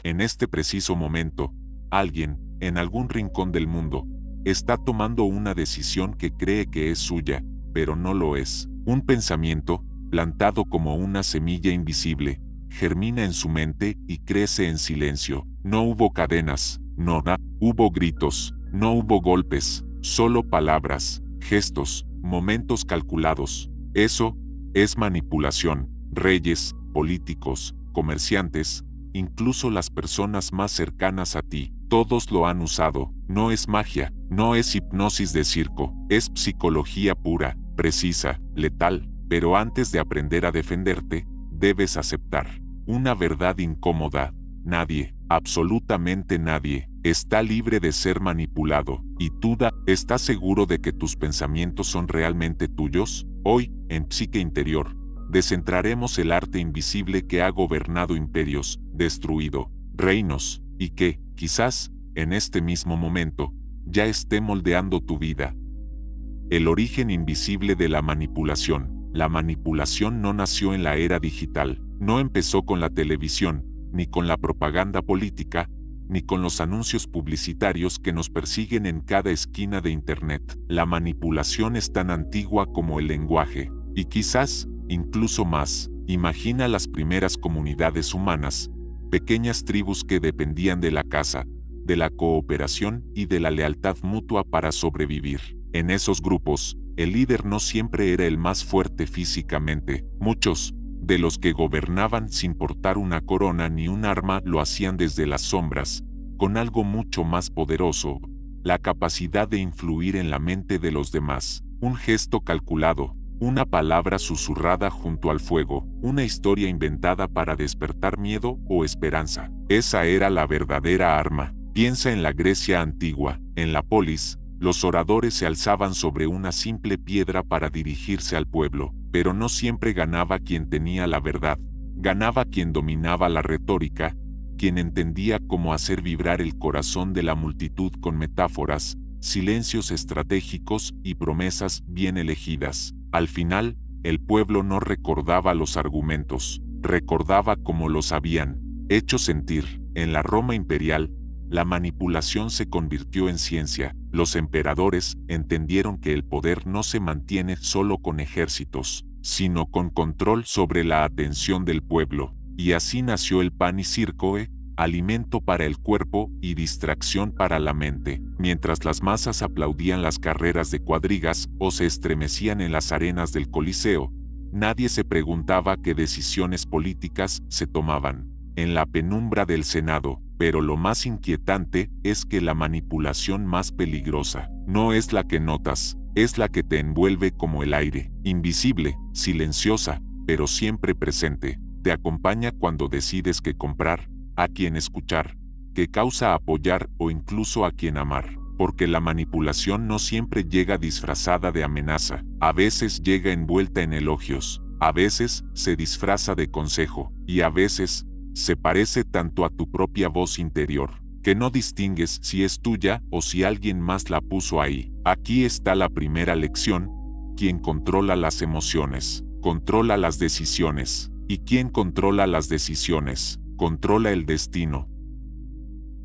En este preciso momento, alguien, en algún rincón del mundo, está tomando una decisión que cree que es suya, pero no lo es. Un pensamiento, plantado como una semilla invisible, germina en su mente y crece en silencio. No hubo cadenas, hubo gritos, no hubo golpes, solo palabras, gestos, momentos calculados. Eso es manipulación. Reyes, políticos, comerciantes, incluso las personas más cercanas a ti, todos lo han usado. No es magia, no es hipnosis de circo, es psicología pura, precisa, letal. Pero antes de aprender a defenderte, debes aceptar una verdad incómoda. Nadie, absolutamente nadie, está libre de ser manipulado. ¿Y tú estás seguro de que tus pensamientos son realmente tuyos? Hoy, en Psique Interior, descentraremos el arte invisible que ha gobernado imperios, destruido reinos, y que, quizás, en este mismo momento, ya esté moldeando tu vida. El origen invisible de la manipulación. La manipulación no nació en la era digital, no empezó con la televisión, ni con la propaganda política, ni con los anuncios publicitarios que nos persiguen en cada esquina de Internet. La manipulación es tan antigua como el lenguaje, y quizás, incluso más. Imagina las primeras comunidades humanas, pequeñas tribus que dependían de la caza, de la cooperación y de la lealtad mutua para sobrevivir. En esos grupos, el líder no siempre era el más fuerte físicamente. Muchos de los que gobernaban sin portar una corona ni un arma lo hacían desde las sombras, con algo mucho más poderoso: la capacidad de influir en la mente de los demás. Un gesto calculado, una palabra susurrada junto al fuego, una historia inventada para despertar miedo o esperanza. Esa era la verdadera arma. Piensa en la Grecia antigua. En la polis, los oradores se alzaban sobre una simple piedra para dirigirse al pueblo, pero no siempre ganaba quien tenía la verdad. Ganaba quien dominaba la retórica, quien entendía cómo hacer vibrar el corazón de la multitud con metáforas, silencios estratégicos y promesas bien elegidas. Al final, el pueblo no recordaba los argumentos, recordaba cómo los habían hecho sentir. En la Roma imperial, la manipulación se convirtió en ciencia. Los emperadores entendieron que el poder no se mantiene solo con ejércitos, sino con control sobre la atención del pueblo. Y así nació el pan y circo, alimento para el cuerpo y distracción para la mente. Mientras las masas aplaudían las carreras de cuadrigas o se estremecían en las arenas del Coliseo, nadie se preguntaba qué decisiones políticas se tomaban en la penumbra del Senado. Pero lo más inquietante es que la manipulación más peligrosa no es la que notas, es la que te envuelve como el aire, invisible, silenciosa, pero siempre presente. Te acompaña cuando decides qué comprar, a quién escuchar, qué causa apoyar o incluso a quién amar. Porque la manipulación no siempre llega disfrazada de amenaza, a veces llega envuelta en elogios, a veces se disfraza de consejo, y a veces se parece tanto a tu propia voz interior, que no distingues si es tuya o si alguien más la puso ahí. Aquí está la primera lección: quien controla las emociones, controla las decisiones. ¿Y quién controla las decisiones? Controla el destino.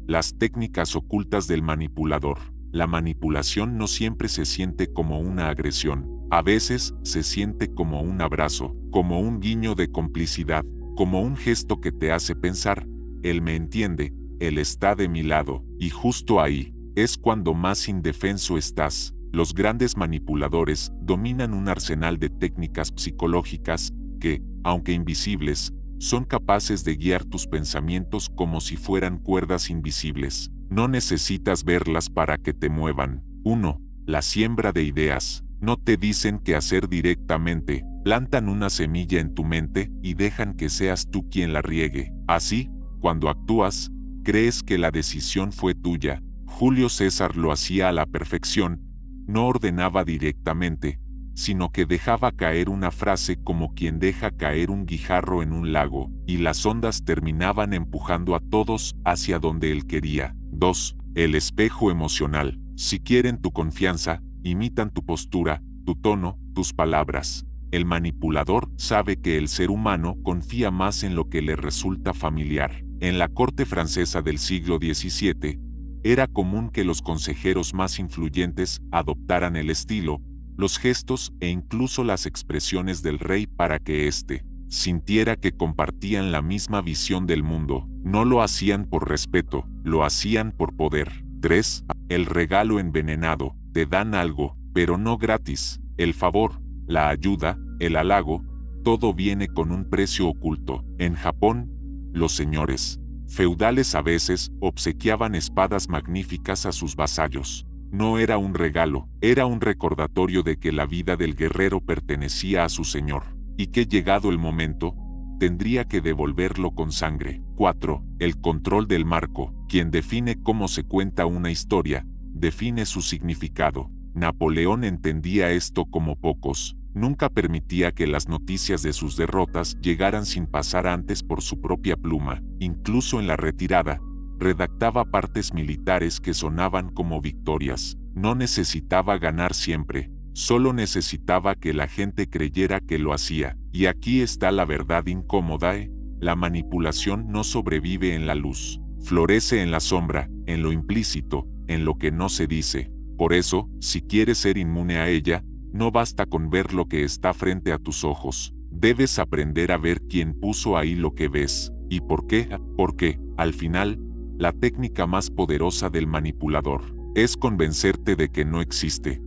Las técnicas ocultas del manipulador. La manipulación no siempre se siente como una agresión. A veces se siente como un abrazo, como un guiño de complicidad, como un gesto que te hace pensar: él me entiende, él está de mi lado. Y justo ahí es cuando más indefenso estás. Los grandes manipuladores dominan un arsenal de técnicas psicológicas que, aunque invisibles, son capaces de guiar tus pensamientos como si fueran cuerdas invisibles. No necesitas verlas para que te muevan. 1. La siembra de ideas. No te dicen qué hacer directamente, plantan una semilla en tu mente y dejan que seas tú quien la riegue. Así, cuando actúas, crees que la decisión fue tuya. Julio César lo hacía a la perfección. No ordenaba directamente, sino que dejaba caer una frase como quien deja caer un guijarro en un lago, y las ondas terminaban empujando a todos hacia donde él quería. 2. El espejo emocional. Si quieren tu confianza, imitan tu postura, tu tono, tus palabras. El manipulador sabe que el ser humano confía más en lo que le resulta familiar. En la corte francesa del siglo XVII, era común que los consejeros más influyentes adoptaran el estilo, los gestos e incluso las expresiones del rey para que éste sintiera que compartían la misma visión del mundo. No lo hacían por respeto, lo hacían por poder. 3. El regalo envenenado. Te dan algo, pero no gratis. El favor, la ayuda, el halago, todo viene con un precio oculto. En Japón, los señores feudales a veces obsequiaban espadas magníficas a sus vasallos. No era un regalo, era un recordatorio de que la vida del guerrero pertenecía a su señor, y que llegado el momento, tendría que devolverlo con sangre. 4. El control del marco. Quien define cómo se cuenta una historia, define su significado. Napoleón entendía esto como pocos. Nunca permitía que las noticias de sus derrotas llegaran sin pasar antes por su propia pluma. Incluso en la retirada, redactaba partes militares que sonaban como victorias. No necesitaba ganar siempre, solo necesitaba que la gente creyera que lo hacía. Y aquí está la verdad incómoda, la manipulación no sobrevive en la luz. Florece en la sombra, en lo implícito, en lo que no se dice. Por eso, si quieres ser inmune a ella, no basta con ver lo que está frente a tus ojos. Debes aprender a ver quién puso ahí lo que ves. ¿Y por qué? Porque, al final, la técnica más poderosa del manipulador es convencerte de que no existe.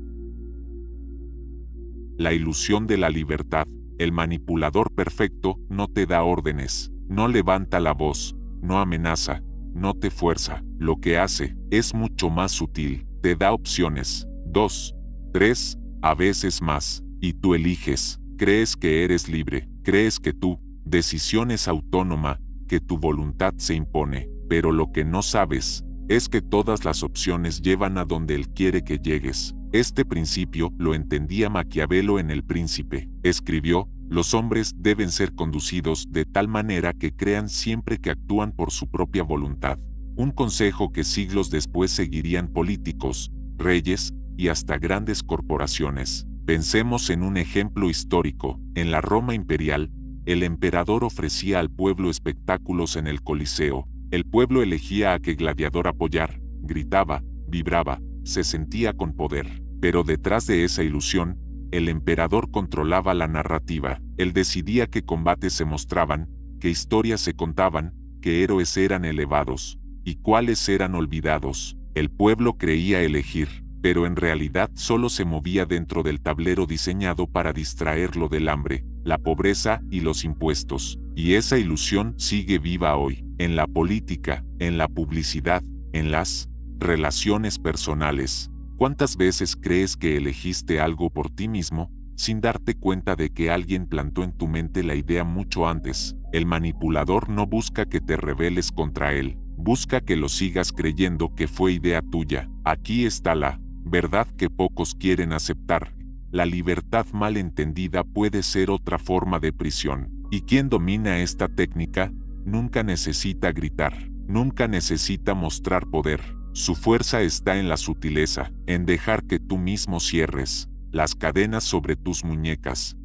La ilusión de la libertad. El manipulador perfecto no te da órdenes, no levanta la voz, no amenaza, no te fuerza. Lo que hace es mucho más sutil. Te da opciones. 2, 3, a veces más, y tú eliges. Crees que eres libre, crees que tu decisión es autónoma, que tu voluntad se impone, pero lo que no sabes es que todas las opciones llevan a donde él quiere que llegues. Este principio lo entendía Maquiavelo en El Príncipe. Escribió: los hombres deben ser conducidos de tal manera que crean siempre que actúan por su propia voluntad. Un consejo que siglos después seguirían políticos, reyes y hasta grandes corporaciones. Pensemos en un ejemplo histórico. En la Roma imperial, el emperador ofrecía al pueblo espectáculos en el Coliseo. El pueblo elegía a qué gladiador apoyar, gritaba, vibraba, se sentía con poder. Pero detrás de esa ilusión, el emperador controlaba la narrativa. Él decidía qué combates se mostraban, qué historias se contaban, qué héroes eran elevados y cuáles eran olvidados. El pueblo creía elegir, pero en realidad solo se movía dentro del tablero diseñado para distraerlo del hambre, la pobreza y los impuestos. Y esa ilusión sigue viva hoy, en la política, en la publicidad, en las relaciones personales. ¿Cuántas veces crees que elegiste algo por ti mismo, sin darte cuenta de que alguien plantó en tu mente la idea mucho antes? El manipulador no busca que te rebeles contra él, busca que lo sigas creyendo que fue idea tuya. Aquí está la verdad que pocos quieren aceptar. La libertad mal entendida puede ser otra forma de prisión. Y quien domina esta técnica, nunca necesita gritar, nunca necesita mostrar poder. Su fuerza está en la sutileza, en dejar que tú mismo cierres las cadenas sobre tus muñecas.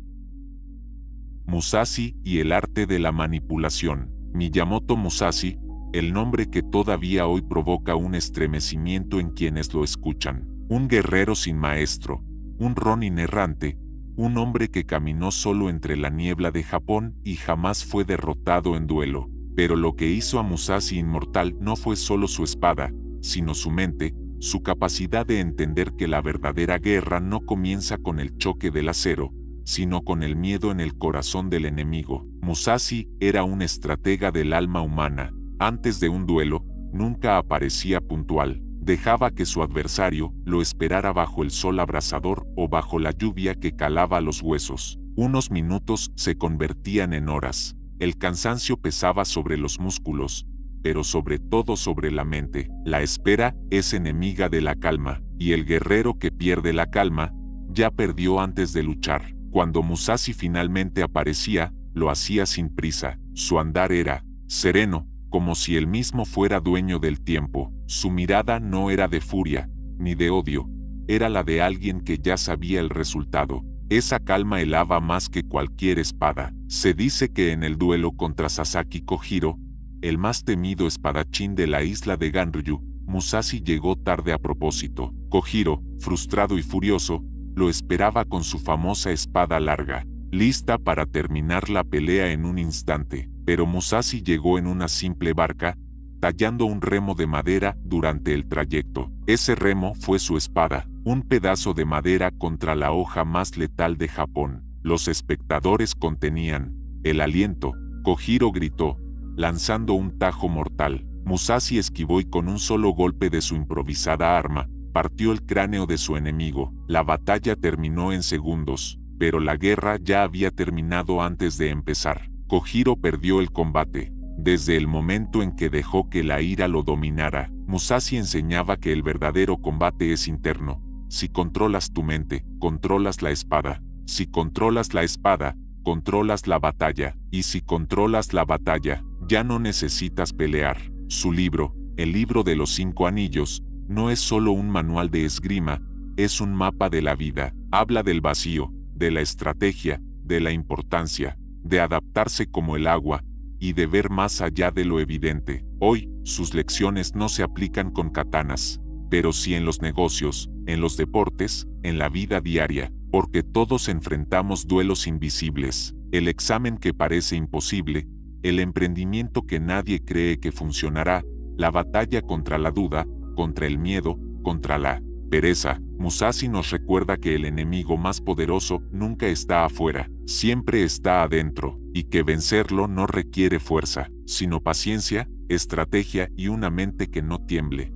Musashi y el arte de la manipulación. Miyamoto Musashi, el nombre que todavía hoy provoca un estremecimiento en quienes lo escuchan. Un guerrero sin maestro, un ronin errante, un hombre que caminó solo entre la niebla de Japón y jamás fue derrotado en duelo. Pero lo que hizo a Musashi inmortal no fue solo su espada, sino su mente, su capacidad de entender que la verdadera guerra no comienza con el choque del acero, sino con el miedo en el corazón del enemigo. Musashi era un estratega del alma humana. Antes de un duelo, nunca aparecía puntual. Dejaba que su adversario lo esperara bajo el sol abrasador o bajo la lluvia que calaba los huesos. Unos minutos se convertían en horas. El cansancio pesaba sobre los músculos, pero sobre todo sobre la mente. La espera es enemiga de la calma, y el guerrero que pierde la calma, ya perdió antes de luchar. Cuando Musashi finalmente aparecía, lo hacía sin prisa. Su andar era sereno, como si él mismo fuera dueño del tiempo. Su mirada no era de furia, ni de odio, era la de alguien que ya sabía el resultado. Esa calma helaba más que cualquier espada. Se dice que en el duelo contra Sasaki Kojiro, el más temido espadachín de la isla de Ganryu, Musashi llegó tarde a propósito. Kojiro, frustrado y furioso, lo esperaba con su famosa espada larga, lista para terminar la pelea en un instante, pero Musashi llegó en una simple barca, tallando un remo de madera durante el trayecto. Ese remo fue su espada, un pedazo de madera contra la hoja más letal de Japón. Los espectadores contenían el aliento. Kojiro gritó, lanzando un tajo mortal. Musashi esquivó y con un solo golpe de su improvisada arma, partió el cráneo de su enemigo. La batalla terminó en segundos, pero la guerra ya había terminado antes de empezar. Kojiro perdió el combate. Desde el momento en que dejó que la ira lo dominara, Musashi enseñaba que el verdadero combate es interno. Si controlas tu mente, controlas la espada. Si controlas la espada, controlas la batalla. Y si controlas la batalla, ya no necesitas pelear. Su libro, El libro de los 5 anillos, no es solo un manual de esgrima, es un mapa de la vida. Habla del vacío, de la estrategia, de la importancia, de adaptarse como el agua, y de ver más allá de lo evidente. Hoy, sus lecciones no se aplican con katanas, pero sí en los negocios, en los deportes, en la vida diaria, porque todos enfrentamos duelos invisibles, el examen que parece imposible, el emprendimiento que nadie cree que funcionará, la batalla contra la duda, contra el miedo, contra la pereza. Musashi nos recuerda que el enemigo más poderoso nunca está afuera, siempre está adentro, y que vencerlo no requiere fuerza, sino paciencia, estrategia y una mente que no tiemble.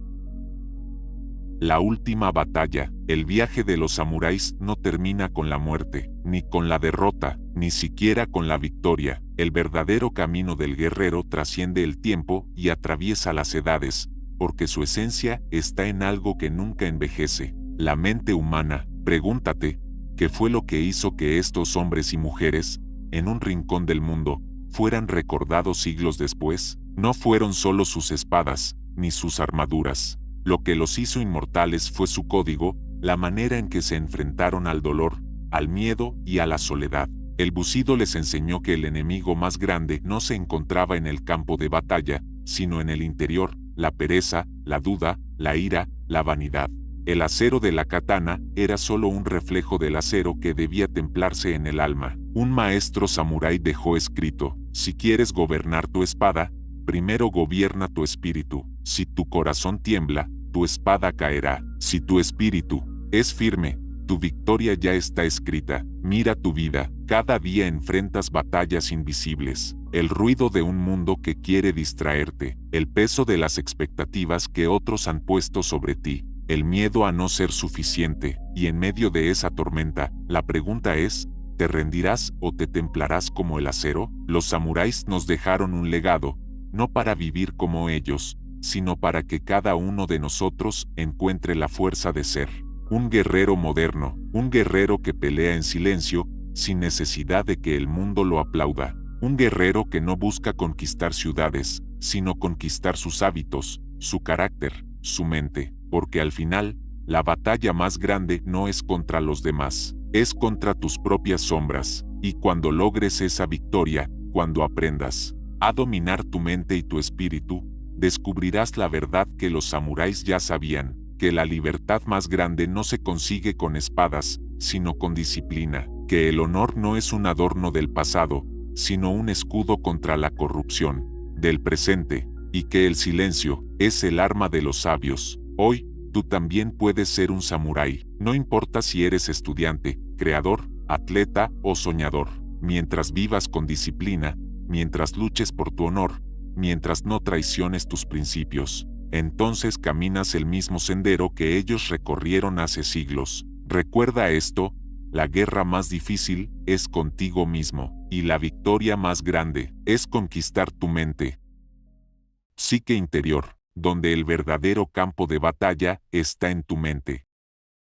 La última batalla, el viaje de los samuráis no termina con la muerte, ni con la derrota, ni siquiera con la victoria. El verdadero camino del guerrero trasciende el tiempo y atraviesa las edades, porque su esencia está en algo que nunca envejece, la mente humana. Pregúntate, ¿qué fue lo que hizo que estos hombres y mujeres, en un rincón del mundo, fueran recordados siglos después? No fueron solo sus espadas, ni sus armaduras. Lo que los hizo inmortales fue su código, la manera en que se enfrentaron al dolor, al miedo y a la soledad. El Bushido les enseñó que el enemigo más grande no se encontraba en el campo de batalla, sino en el interior, la pereza, la duda, la ira, la vanidad. El acero de la katana era solo un reflejo del acero que debía templarse en el alma. Un maestro samurái dejó escrito, si quieres gobernar tu espada, primero gobierna tu espíritu. Si tu corazón tiembla, tu espada caerá. Si tu espíritu es firme, tu victoria ya está escrita. Mira tu vida, cada día enfrentas batallas invisibles. El ruido de un mundo que quiere distraerte, el peso de las expectativas que otros han puesto sobre ti, el miedo a no ser suficiente, y en medio de esa tormenta, la pregunta es, ¿te rendirás o te templarás como el acero? Los samuráis nos dejaron un legado, no para vivir como ellos, sino para que cada uno de nosotros encuentre la fuerza de ser un guerrero moderno, un guerrero que pelea en silencio, sin necesidad de que el mundo lo aplauda, un guerrero que no busca conquistar ciudades, sino conquistar sus hábitos, su carácter, su mente, porque al final, la batalla más grande no es contra los demás, es contra tus propias sombras, y cuando logres esa victoria, cuando aprendas a dominar tu mente y tu espíritu, descubrirás la verdad que los samuráis ya sabían, que la libertad más grande no se consigue con espadas, sino con disciplina, que el honor no es un adorno del pasado, sino un escudo contra la corrupción del presente, y que el silencio es el arma de los sabios. Hoy, tú también puedes ser un samurái, no importa si eres estudiante, creador, atleta o soñador, mientras vivas con disciplina, mientras luches por tu honor, mientras no traiciones tus principios, entonces caminas el mismo sendero que ellos recorrieron hace siglos. Recuerda esto, la guerra más difícil es contigo mismo, y la victoria más grande es conquistar tu mente. Psique interior, donde el verdadero campo de batalla está en tu mente.